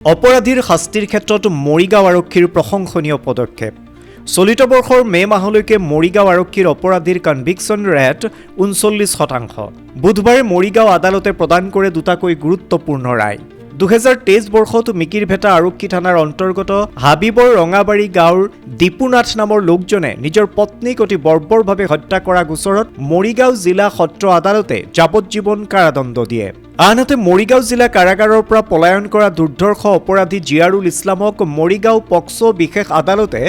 অপৰাধীৰ শাস্তিৰ ক্ষেত্ৰত মৰিগাঁও আৰক্ষীৰ প্ৰশংসনীয় পদক্ষেপ। চলিত বৰ্ষৰ মে মাহলৈকে মৰিগাঁও আৰক্ষীৰ অপৰাধীৰ কনভিকশ্যন ৰেট ৩৯%। বুধবাৰে মৰিগাঁও আদালতে প্ৰদান কৰে দুটাকৈ গুৰুত্বপূৰ্ণ ৰায়। ২০২৩ বৰ্ষত মিকিৰভেটা আৰক্ষী থানাৰ অন্তৰ্গত হাবিবৰ ৰঙাবাৰী গাঁৱৰ দীপুনাথ নামৰ লোকজনে নিজৰ পত্নীক অতি বৰ্বৰভাৱে হত্যা কৰা গোচৰত মৰিগাঁও জিলা সত্ৰ আদালতে যাৱজ্জীৱন কাৰাদণ্ড দিয়ে। আনহাতে মৰিগাঁও জিলা কাৰাগাৰৰ পৰা পলায়ন কৰা দুৰ্ধৰ্ষ অপৰাধী জিয়াৰুল ইছলামক মৰিগাঁও পক্সো বিশেষ আদালতে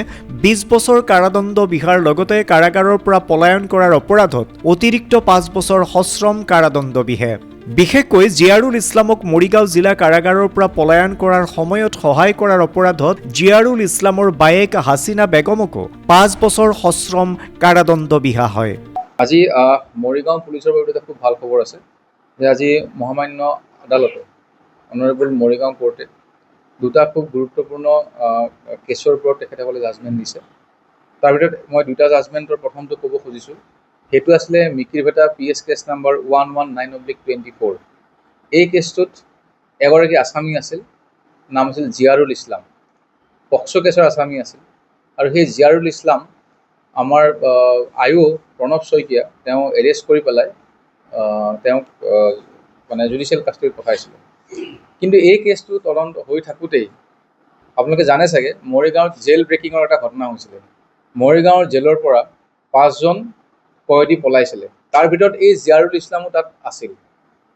২০ বছৰ কাৰাদণ্ড বিহাৰ লগতে কাৰাগাৰৰ পৰা পলায়ন কৰাৰ অপৰাধত অতিৰিক্ত ৫ বছৰ সশ্ৰম কাৰাদণ্ড বিহে। বিশেষকৈ জিয়াৰুল ইছলামক মৰিগাঁও জিলা কাৰাগাৰৰ পৰা পলায়ন কৰাৰ সময়ত সহায় কৰাৰ অপৰাধত জিয়াৰুল ইছলামৰ বায়েক হাছিনা বেগমকো ৫ বছৰ সশ্ৰম কাৰাদণ্ড বিহা হয়। আজি মৰিগাঁও পুলিচৰ বাবে এটা খুব ভাল খবৰ আছে যে আজি মহামান্য আদালতে অনাৰেবল মৰিগাঁও কোৰ্টে দুটা খুব গুৰুত্বপূৰ্ণ কেছৰ ওপৰত তেখেতসকলে জাজমেণ্ট দিছে। তাৰ ভিতৰত মই দুটা জাজমেণ্টৰ প্ৰথমটো ক'ব খুজিছোঁ, সেইটো আছিলে মিকিৰভেটা PS কেছ নাম্বাৰ 119/24। এই কেছটোত এগৰাকী আছামী আছিল, নাম আছিল জিয়াৰুল ইছলাম, পক্সো কেছৰ আছামী আছিল। আৰু সেই জিয়াৰুল ইছলাম আমাৰ আয়ু প্ৰণৱ শইকীয়া তেওঁ এৰেষ্ট কৰি পেলাই তেওঁক মানে জুডিচিয়েল কাষ্টডিত পঠাইছিলে। কিন্তু এই কেছটো তদন্ত হৈ থাকোঁতেই আপোনালোকে জানে চাগে মৰিগাঁৱত জেল ব্ৰেকিঙৰ এটা ঘটনা হৈছিলে। মৰিগাঁৱৰ জেলৰ পৰা 5জন কয়দী পলাইছিলে, তাৰ ভিতৰত এই জিয়াৰুল ইছলামো তাত আছিল।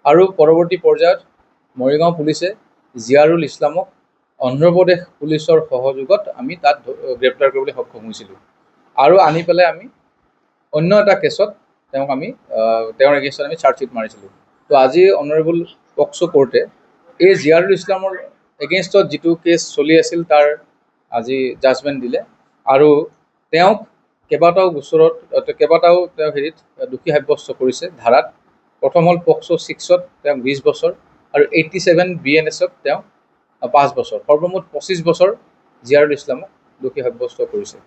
আৰু পৰৱৰ্তী পৰ্যায়ত মৰিগাঁও পুলিচে জিয়াৰুল ইছলামক অন্ধ্ৰপ্ৰদেশ পুলিচৰ সহযোগত আমি তাত গ্ৰেপ্তাৰ কৰিবলৈ সক্ষম হৈছিলোঁ। আৰু আনি পেলাই আমি অন্য এটা কেছত তেওঁৰ এগেইনষ্টত আমি চাৰ্জশ্বীট মাৰিছিলোঁ। তো আজি অনাৰেবল পক্সো কোৰ্টে এই জিয়াৰুল ইছলামৰ এগেইনষ্টত যিটো কেছ চলি আছিল তাৰ আজি জাজমেণ্ট দিলে। আৰু তেওঁক কেইবাটাও তেওঁ দোষী সাব্যস্ত কৰিছে ধাৰাত। প্ৰথম হ'ল পক্সো 6ত তেওঁক 20 বছৰ আৰু 87 BNSত তেওঁক 5 বছৰ, সৰ্বমুঠ 25 বছৰ জিয়াৰুল ইছলামক দোষী সাব্যস্ত কৰিছে।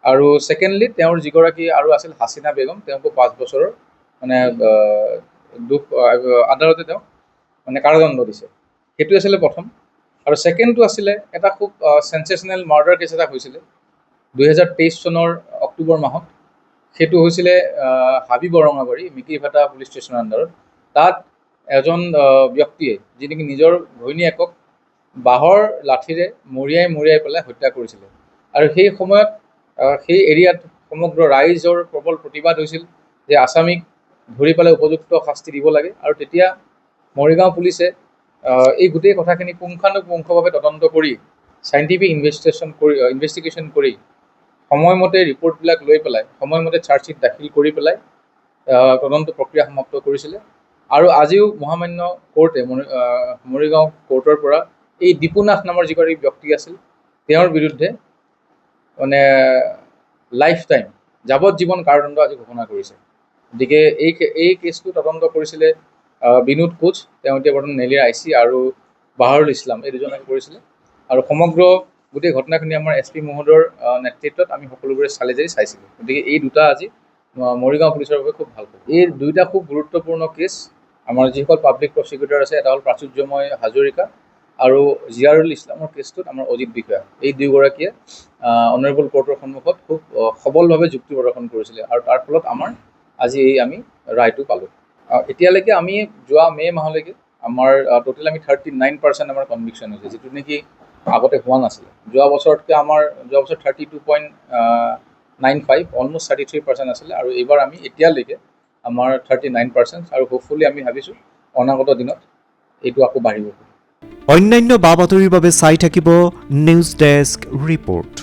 আৰু ছেকেণ্ডলি তেওঁৰ যিগৰাকী আৰু আছিল হাছিনা বেগম, তেওঁকো 5 বছৰৰ মানে আদালতে তেওঁক মানে কাৰাদণ্ড দিছে। সেইটো আছিলে প্ৰথম। আৰু ছেকেণ্ডটো আছিলে এটা খুব চেনচেচনেল মাৰ্ডাৰ কেছ এটা হৈছিলে 2023 চনৰ অক্টোবৰ মাহত। সেইটো হৈছিলে হাবিবৰ ৰঙাবাৰী মিকিৰভেটা পুলিচ ষ্টেচনৰ আণ্ডাৰত। তাত এজন ব্যক্তিয়ে যি নেকি নিজৰ ঘৈণীয়েকক বাঁহৰ লাঠিৰে মৰিয়াই পেলাই হত্যা কৰিছিলে। আৰু সেই সময়ত সেই এৰিয়াত সমগ্ৰ ৰাইজৰ প্ৰবল প্ৰতিবাদ হৈছিল যে আছামীক ধৰি পেলাই উপযুক্ত শাস্তি দিব লাগে। আৰু তেতিয়া মৰিগাঁও পুলিচে এই গোটেই কথাখিনি পুংখানুপুংখভাৱে তদন্ত কৰি চাইণ্টিফিক ইনভেষ্টিগেশ্যন কৰি সময়মতে ৰিপৰ্টবিলাক লৈ পেলাই সময়মতে চাৰ্জশ্বীট দাখিল কৰি পেলাই তদন্ত প্ৰক্ৰিয়া সমাপ্ত কৰিছিলে। আৰু আজিও মহামান্য কোৰ্টে মৰিগাঁও কোৰ্টৰ পৰা এই দীপুনাথ নামৰ যিগৰাকী ব্যক্তি আছিল তেওঁৰ বিৰুদ্ধে মানে লাইফ টাইম যাৱজ্জীৱন কাৰাদণ্ড আজি ঘোষণা কৰিছে। গতিকে এই কেছটো তদন্ত কৰিছিলে বিনোদ কোচ, তেওঁ এতিয়া বৰ্তমান নেলিৰ IC, আৰু বাহাৰুল ইছলাম, এই দুজনে কৰিছিলে। আৰু সমগ্ৰ গোটেই ঘটনাখিনি আমাৰ SP মহোদয়ৰ নেতৃত্বত আমি সকলোবোৰে চালি চাইছিলোঁ। গতিকে এই দুটা আজি মৰিগাঁও পুলিচৰ বাবে খুব ভাল। এই দুইটা খুব গুৰুত্বপূৰ্ণ কেছ। আমাৰ যিসকল পাব্লিক প্ৰচিকিউটৰ আছে, এটা হ'ল প্ৰাচুৰ্যময় হাজৰিকা আৰু জিয়াৰুল ইছলামৰ কেছটোত আমাৰ অজিত বিষয়া, এই দুয়োগৰাকীয়ে অনাৰেবল কোৰ্টৰ সন্মুখত খুব সবলভাৱে যুক্তি প্ৰদৰ্শন কৰিছিলে। আৰু তাৰ ফলত আমাৰ আজি আমি ৰায়টো পালোঁ। এতিয়ালৈকে আমি যোৱা মে মাহলৈকে আমাৰ টোটেল 39% আমাৰ কনভিকশ্যন হৈছে, যিটো নেকি আগতে হোৱা নাছিলে। যোৱা বছৰ 32.95, অলমষ্ট 33% আছিলে। আৰু এইবাৰ আমি এতিয়ালৈকে আমাৰ 39%, আৰু হোপফুলি আমি ভাবিছোঁ অনাগত দিনত এইটো আকৌ বাঢ়িব। অন্যান্য বা বাতৰিৰ বাবে চাই থাকিব নিউজ ডেস্ক ৰিপৰ্ট।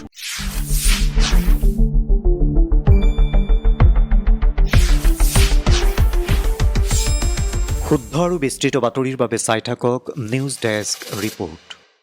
শুদ্ধ আৰু বিস্তৃত বাতৰিৰ বাবে চাই থাকক নিউজ ডেস্ক ৰিপৰ্ট।